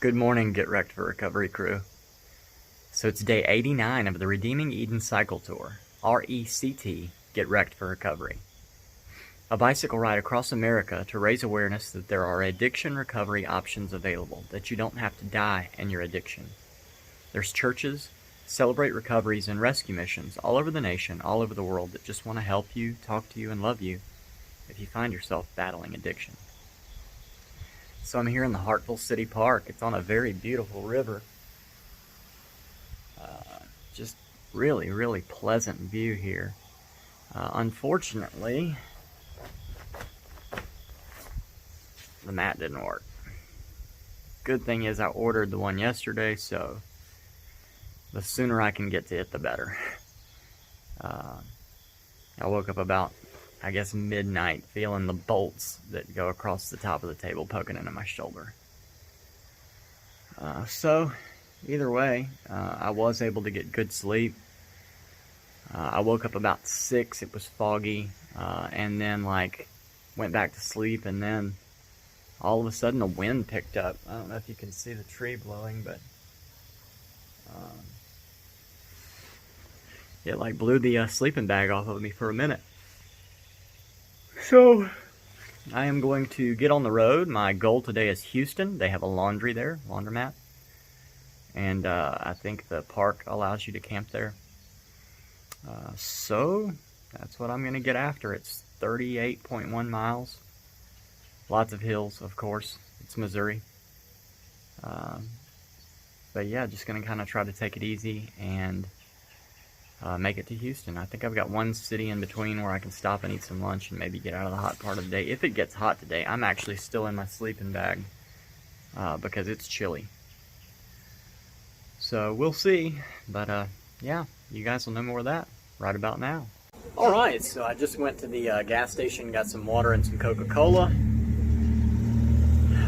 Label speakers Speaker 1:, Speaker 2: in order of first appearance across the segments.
Speaker 1: Good morning, Get Wrecked for Recovery crew. So it's day 89 of the Redeeming Eden Cycle Tour, RECT, Get Wrecked for Recovery. A bicycle ride across America to raise awareness that there are addiction recovery options available, that you don't have to die in your addiction. There's churches, celebrate recoveries, and rescue missions all over the nation, all over the world that just want to help you, talk to you, and love you if you find yourself battling addiction. So I'm here in the Hartville City Park. It's on a very beautiful river. Just really, really pleasant view here. Unfortunately, the mat didn't work. Good thing is I ordered the one yesterday, so the sooner I can get to it, the better. I woke up about, I guess, midnight, feeling the bolts that go across the top of the table poking into my shoulder. So, either way, I was able to get good sleep. I woke up about 6, it was foggy, and then went back to sleep, and then all of a sudden the wind picked up. I don't know if you can see the tree blowing, but it blew the sleeping bag off of me for a minute. So, I am going to get on the road. My goal today is Houston. They have a laundry there, laundromat. And I think the park allows you to camp there. So, that's what I'm going to get after. It's 38.1 miles. Lots of hills, of course. It's Missouri. But yeah, just going to kind of try to take it easy and make it to Houston. I think I've got one city in between where I can stop and eat some lunch and maybe get out of the hot part of the day. If it gets hot today, I'm actually still in my sleeping bag because it's chilly. So we'll see, but yeah, you guys will know more of that right about now. Alright, so I just went to the gas station, got some water and some Coca-Cola.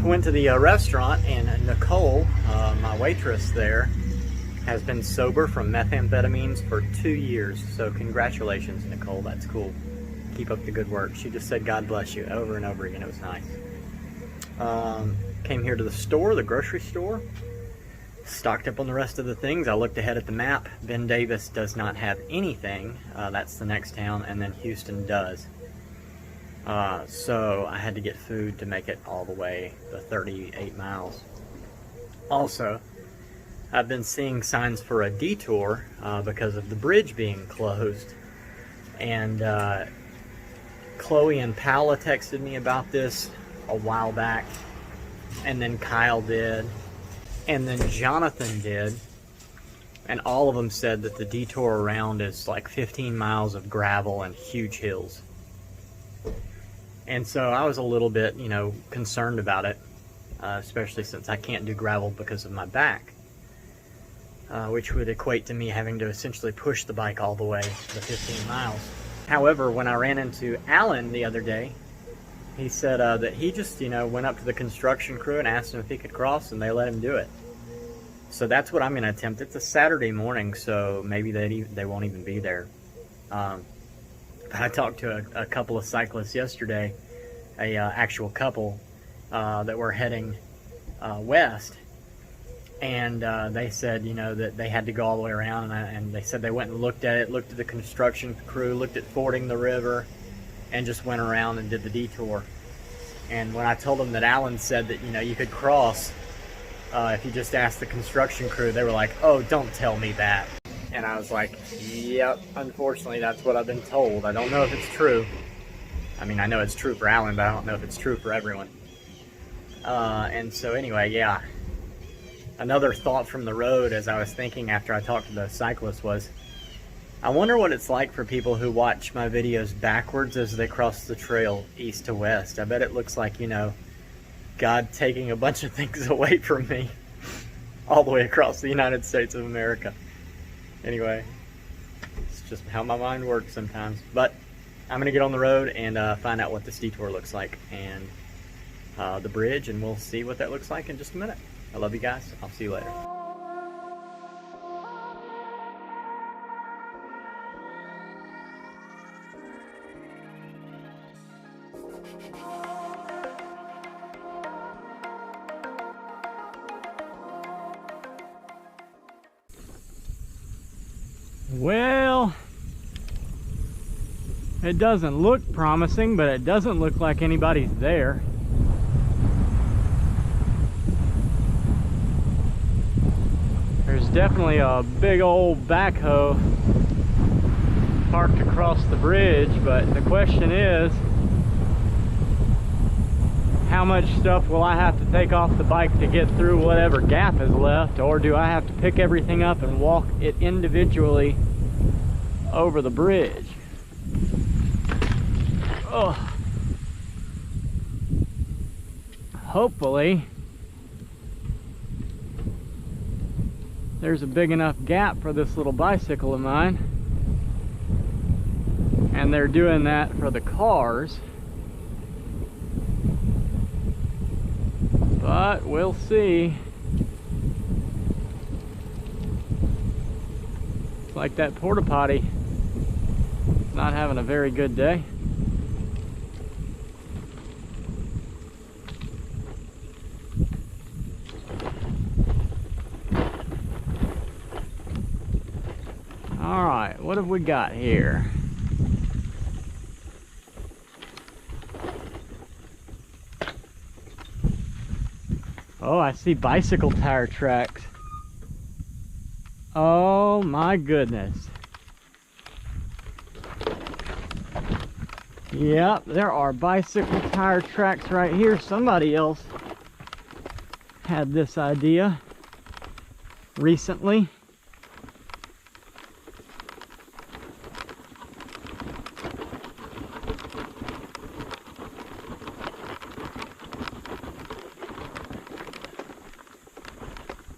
Speaker 1: Went to the restaurant, and Nicole, my waitress there, has been sober from methamphetamines for 2 years. So congratulations, Nicole, that's cool. Keep up the good work. She just said God bless you over and over again. It was nice. Came here to the store, the grocery store. Stocked up on the rest of the things. I looked ahead at the map. Ben Davis does not have anything. That's the next town, and then Houston does. So I had to get food to make it all the way, the 38 miles. Also, I've been seeing signs for a detour because of the bridge being closed. And Chloe and Paola texted me about this a while back. And then Kyle did. And then Jonathan did. And all of them said that the detour around is like 15 miles of gravel and huge hills. And so I was a little bit, concerned about it, especially since I can't do gravel because of my back, which would equate to me having to essentially push the bike all the way the 15 miles. However, when I ran into Alan the other day, he said that he just, went up to the construction crew and asked him if he could cross, and they let him do it. So that's what I'm going to attempt. It's a Saturday morning, so maybe they won't even be there. I talked to a couple of cyclists yesterday, a actual couple that were heading west, and they said, that they had to go all the way around, and they said they went and looked at it, looked at the construction crew, looked at fording the river, and just went around and did the detour. And when I told them that Alan said that, you could cross if you just asked the construction crew, they were like, oh, don't tell me that. And I was like, yep, unfortunately, that's what I've been told. I don't know if it's true. I mean, I know it's true for Alan, but I don't know if it's true for everyone. And so anyway, yeah. Another thought from the road as I was thinking after I talked to the cyclist was, I wonder what it's like for people who watch my videos backwards as they cross the trail east to west. I bet it looks like, God taking a bunch of things away from me all the way across the United States of America. Anyway, it's just how my mind works sometimes. But I'm going to get on the road and find out what this detour looks like and the bridge, and we'll see what that looks like in just a minute. I love you guys. I'll see you later. Well, it doesn't look promising, but it doesn't look like anybody's there. There's definitely a big old backhoe parked across the bridge, but the question is, how much stuff will I have to take off the bike to get through whatever gap is left, or do I have to pick everything up and walk it individually over the bridge? Oh. Hopefully there's a big enough gap for this little bicycle of mine, and they're doing that for the cars, but we'll see. It's like that porta potty is not having a very good day. All right, what have we got here? Oh, I see bicycle tire tracks. Oh my goodness. Yep, there are bicycle tire tracks right here. Somebody else had this idea recently.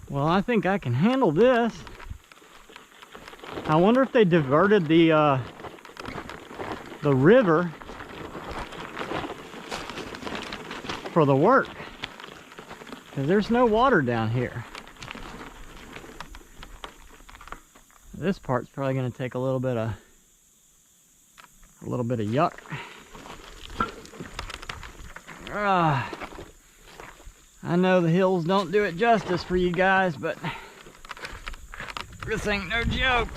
Speaker 1: Well, I think I can handle this. I wonder if they diverted the river for the work, because there's no water down here. This part's probably going to take a little bit of yuck. I know the hills don't do it justice for you guys, but this ain't no joke.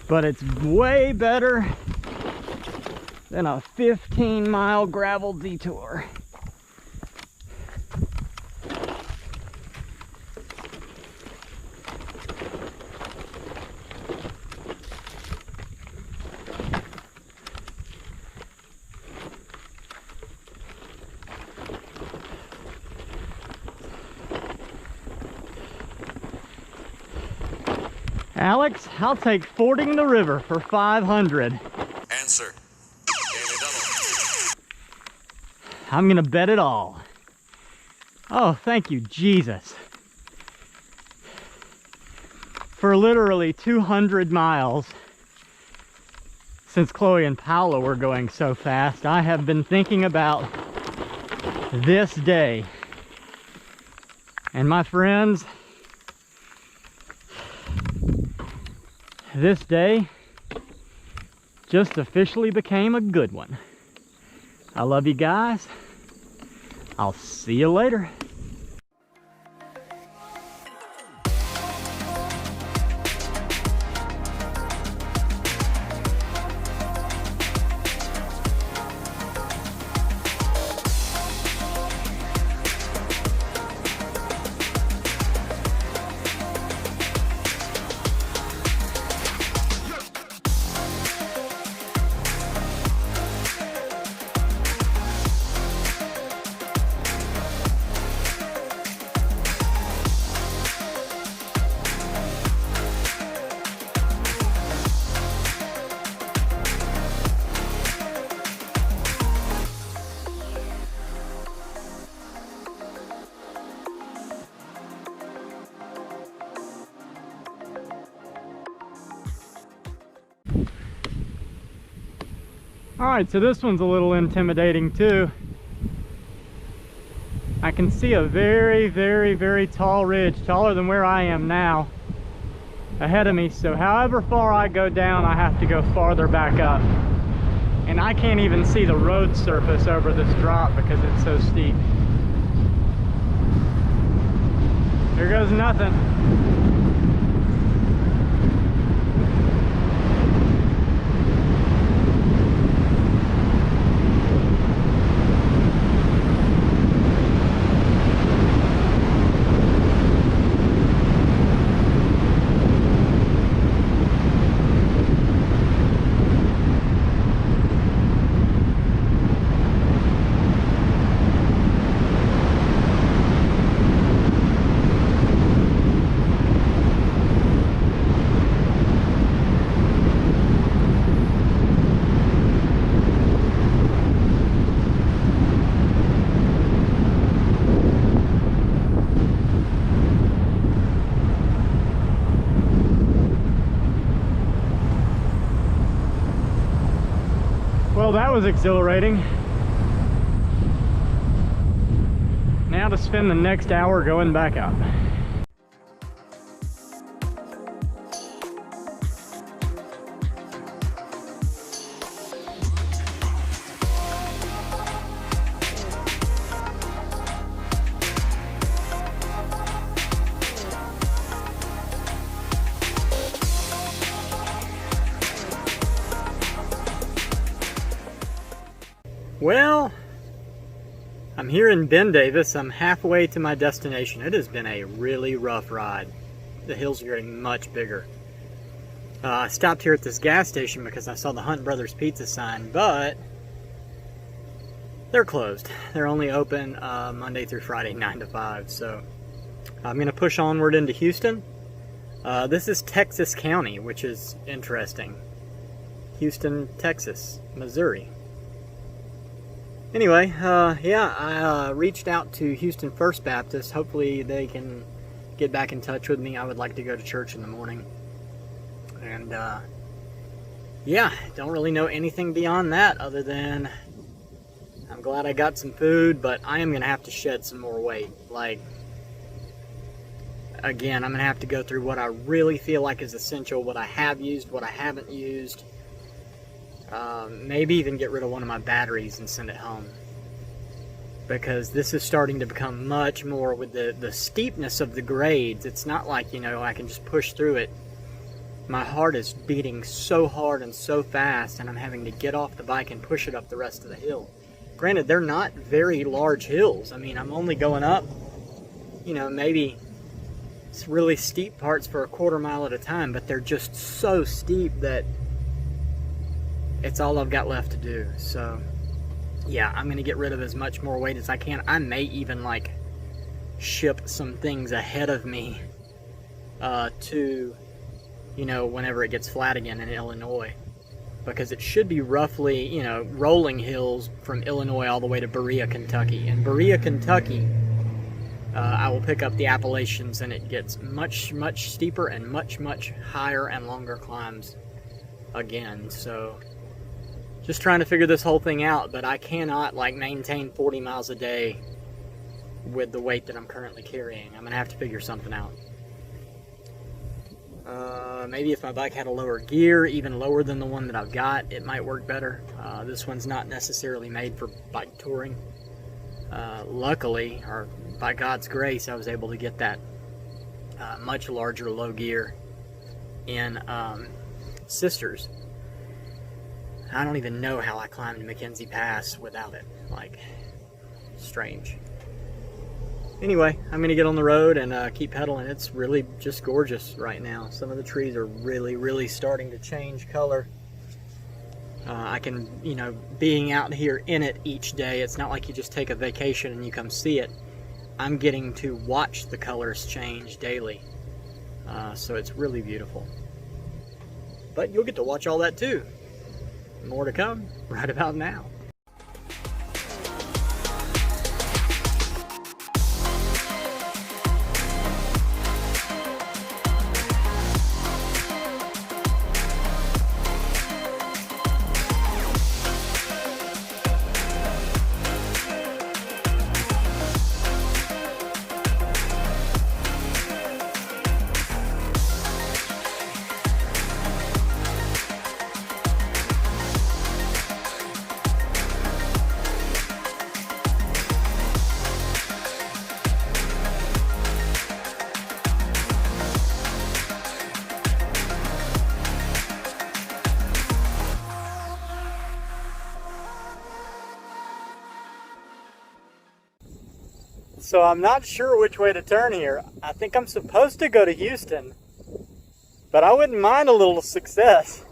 Speaker 1: But it's way better than a 15-mile gravel detour. Alex, I'll take fording the river for 500.
Speaker 2: Answer. Daily double.
Speaker 1: I'm gonna bet it all. Oh, thank you, Jesus. For literally 200 miles, since Chloe and Paula were going so fast, I have been thinking about this day. And my friends, this day just officially became a good one. I love you guys. I'll see you later. Alright, so this one's a little intimidating too. I can see a very, very, very tall ridge, taller than where I am now, ahead of me. So however far I go down, I have to go farther back up. And I can't even see the road surface over this drop because it's so steep. Here goes nothing. Well, that was exhilarating. Now to spend the next hour going back up. Well, I'm here in Ben Davis. I'm halfway to my destination. It has been a really rough ride. The hills are getting much bigger. I stopped here at this gas station because I saw the Hunt Brothers Pizza sign, but they're closed. They're only open Monday through Friday, 9 to 5. So I'm going to push onward into Houston. This is Texas County, which is interesting. Houston, Texas, Missouri. Anyway, yeah, I reached out to Houston First Baptist. Hopefully they can get back in touch with me. I would like to go to church in the morning. And, yeah, don't really know anything beyond that other than I'm glad I got some food, but I am going to have to shed some more weight. Like, again, I'm going to have to go through what I really feel like is essential, what I have used, what I haven't used. Maybe even get rid of one of my batteries and send it home, because this is starting to become much more with the steepness of the grades. It's not like, you know, I can just push through it. My heart is beating so hard and so fast, and I'm having to get off the bike and push it up the rest of the hill. Granted, they're not very large hills. I mean, I'm only going up, you know, maybe it's really steep parts for a quarter mile at a time, but they're just so steep that it's all I've got left to do. So yeah, I'm gonna get rid of as much more weight as I can. I may even like ship some things ahead of me to, you know, whenever it gets flat again in Illinois, because it should be roughly, you know, rolling hills from Illinois all the way to Berea, Kentucky. And Berea, Kentucky, I will pick up the Appalachians, and it gets much steeper and much higher and longer climbs again. So just trying to figure this whole thing out, but I cannot like maintain 40 miles a day with the weight that I'm currently carrying. I'm gonna have to figure something out. Maybe if my bike had a lower gear, even lower than the one that I've got, it might work better. This one's not necessarily made for bike touring. Luckily, or by God's grace, I was able to get that much larger low gear in Sisters. I don't even know how I climbed Mackenzie Pass without it. Like, strange. Anyway, I'm going to get on the road and keep pedaling. It's really just gorgeous right now. Some of the trees are really starting to change color. I can, you know, being out here in it each day, it's not like you just take a vacation and you come see it. I'm getting to watch the colors change daily. So it's really beautiful. But you'll get to watch all that too. More to come right about now. So I'm not sure which way to turn here. I think I'm supposed to go to Houston, but I wouldn't mind a little success.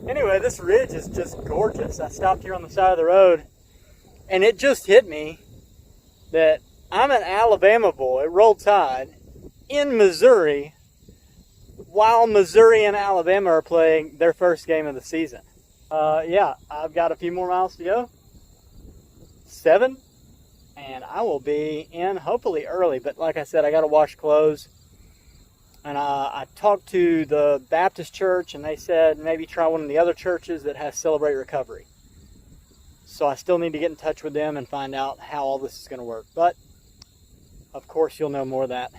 Speaker 1: Anyway, this ridge is just gorgeous. I stopped here on the side of the road, and it just hit me that I'm an Alabama boy, Roll Tide, in Missouri, while Missouri and Alabama are playing their first game of the season. Yeah, I've got a few more miles to go. 7. And I will be in hopefully early. But like I said, I got to wash clothes. And I talked to the Baptist church, and they said maybe try one of the other churches that has Celebrate Recovery. So I still need to get in touch with them and find out how all this is going to work. But, of course, you'll know more of that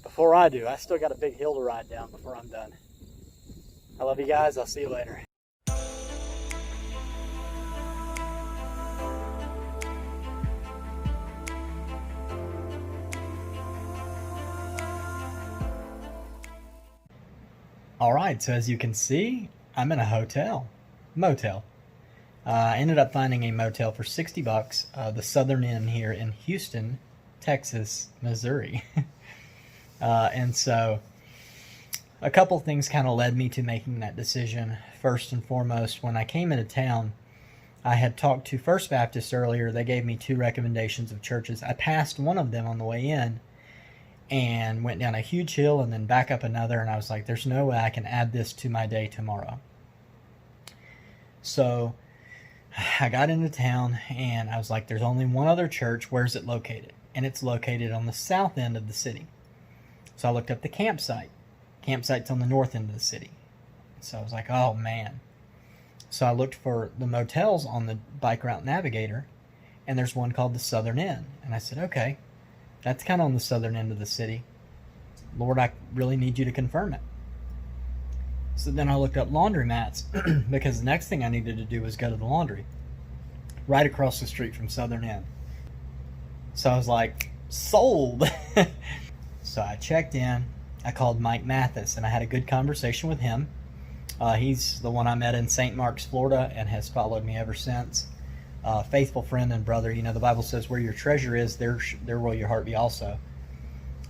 Speaker 1: before I do. I still got a big hill to ride down before I'm done. I love you guys. I'll see you later. Alright, so as you can see, I'm in a motel. I ended up finding a motel for $60, the Southern Inn here in Houston, Texas, Missouri. And so a couple things kind of led me to making that decision. First and foremost, when I came into town, I had talked to First Baptist earlier. They gave me 2 recommendations of churches. I passed one of them on the way in and went down a huge hill and then back up another, and I was like, there's no way I can add this to my day tomorrow. So I got into town and I was like, there's only one other church. Where's it located? And it's located on the south end of the city. So I looked up the campsite. Campsite's on the north end of the city. So I was like, oh man. So I looked for the motels on the Bike Route Navigator, and there's one called the Southern Inn. And I said, okay, that's kind of on the southern end of the city. Lord, I really need you to confirm it. So then I looked up laundromats because the next thing I needed to do was go to the laundry right across the street from Southern Inn. So I was like, sold. So I checked in. I called Mike Mathis, and I had a good conversation with him. He's the one I met in St. Marks, Florida, and has followed me ever since. Faithful friend and brother. You know, the Bible says where your treasure is, there will your heart be also.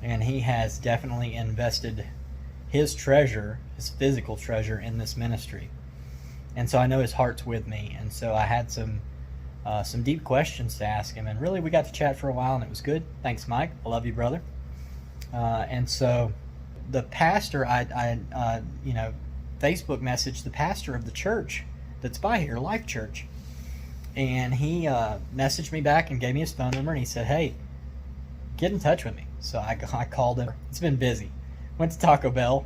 Speaker 1: And he has definitely invested his treasure, his physical treasure, in this ministry. And so I know his heart's with me. And so I had some deep questions to ask him. And really, we got to chat for a while, and it was good. Thanks, Mike. I love you, brother. And so the pastor, I Facebook messaged the pastor of the church that's by here, Life Church. And he messaged me back and gave me his phone number, and he said, hey, get in touch with me. So I called him. It's been busy. Went to Taco Bell,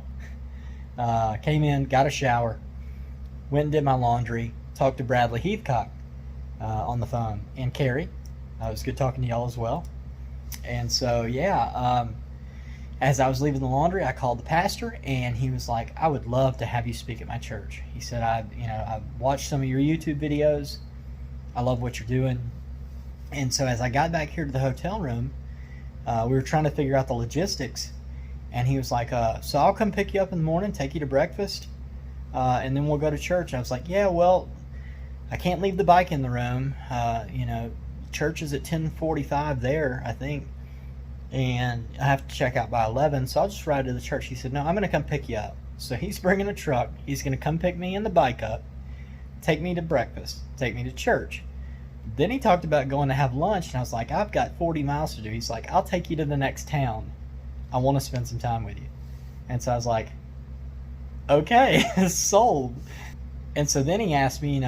Speaker 1: came in, got a shower, went and did my laundry, talked to Bradley Heathcock on the phone, and Carrie. It was good talking to y'all as well. And so, yeah, as I was leaving the laundry, I called the pastor, and he was like, I would love to have you speak at my church. He said, I've watched some of your YouTube videos. I love what you're doing. And so as I got back here to the hotel room, we were trying to figure out the logistics. And he was like, so I'll come pick you up in the morning, take you to breakfast, and then we'll go to church. I was like, yeah, well, I can't leave the bike in the room. Church is at 10:45 there, I think. And I have to check out by 11, so I'll just ride to the church. He said, no, I'm going to come pick you up. So he's bringing a truck. He's going to come pick me and the bike up, take me to breakfast, take me to church. Then he talked about going to have lunch, and I was like, I've got 40 miles to do. He's like, I'll take you to the next town. I want to spend some time with you. And so I was like, okay, sold. And so then he asked me,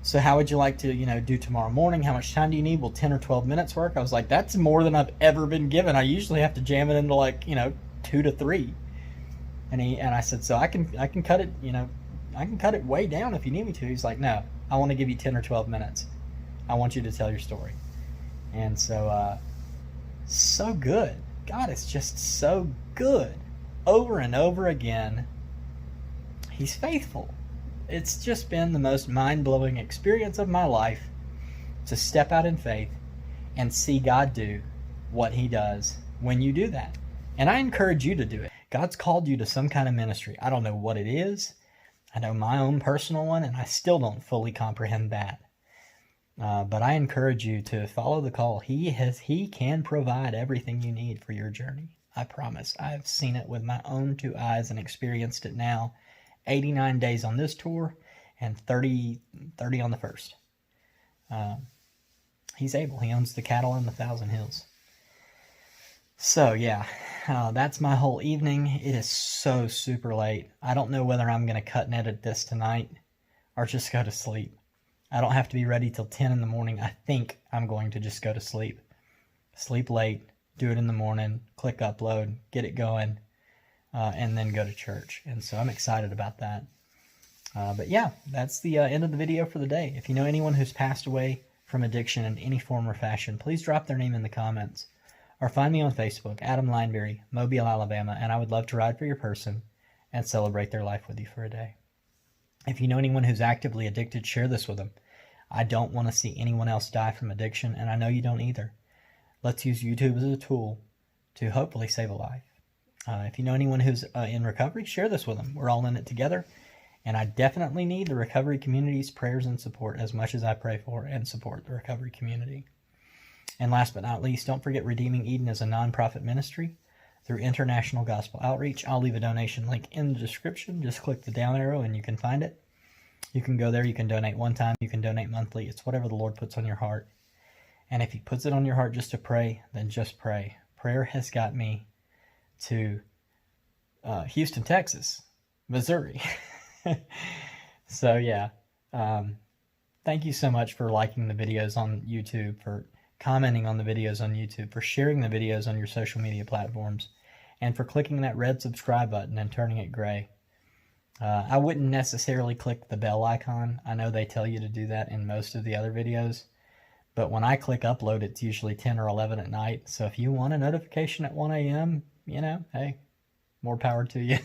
Speaker 1: so how would you like to, do tomorrow morning? How much time do you need? Will 10 or 12 minutes work? I was like, that's more than I've ever been given. I usually have to jam it into 2 to 3. And I said, so I can cut it, I can cut it way down if you need me to. He's like, no, I want to give you 10 or 12 minutes. I want you to tell your story. And so, so good. God, it's just so good. Over and over again, He's faithful. It's just been the most mind-blowing experience of my life to step out in faith and see God do what He does when you do that. And I encourage you to do it. God's called you to some kind of ministry. I don't know what it is. I know my own personal one, and I still don't fully comprehend that. But I encourage you to follow the call. He can provide everything you need for your journey. I promise. I've seen it with my own two eyes and experienced it now. 89 days on this tour and 30 on the first. He's able. He owns the cattle in the Thousand Hills. So yeah, that's my whole evening. It is so super late. I don't know whether I'm going to cut and edit this tonight or just go to sleep. I don't have to be ready till 10 in the morning. I think I'm going to just go to sleep. Sleep late, do it in the morning, click upload, get it going, and then go to church. And so I'm excited about that. But yeah, that's the end of the video for the day. If you know anyone who's passed away from addiction in any form or fashion, please drop their name in the comments. Or find me on Facebook, Adam Lineberry, Mobile, Alabama, and I would love to ride for your person and celebrate their life with you for a day. If you know anyone who's actively addicted, share this with them. I don't want to see anyone else die from addiction, and I know you don't either. Let's use YouTube as a tool to hopefully save a life. If you know anyone who's in recovery, share this with them. We're all in it together, and I definitely need the recovery community's prayers and support as much as I pray for and support the recovery community. And last but not least, don't forget Redeeming Eden is a nonprofit ministry through International Gospel Outreach. I'll leave a donation link in the description. Just click the down arrow and you can find it. You can go there. You can donate one time. You can donate monthly. It's whatever the Lord puts on your heart. And if he puts it on your heart just to pray, then just pray. Prayer has got me to Houston, Texas, Missouri. So yeah, thank you so much for liking the videos on YouTube, for commenting on the videos on YouTube, for sharing the videos on your social media platforms, and for clicking that red subscribe button and turning it gray. I wouldn't necessarily click the bell icon. I know they tell you to do that in most of the other videos, but when I click upload, it's usually 10 or 11 at night. So if you want a notification at 1 a.m., hey, more power to you.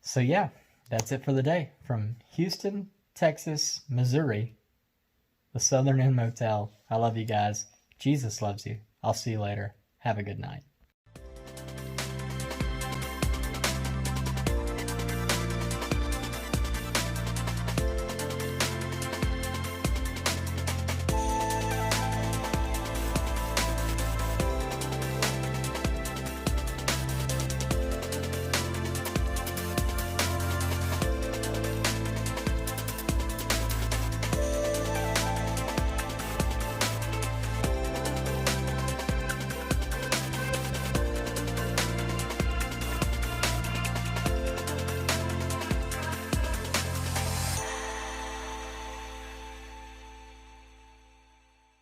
Speaker 1: So yeah, that's it for the day. From Houston, Texas, Missouri, the Southern Inn Motel. I love you guys. Jesus loves you. I'll see you later. Have a good night.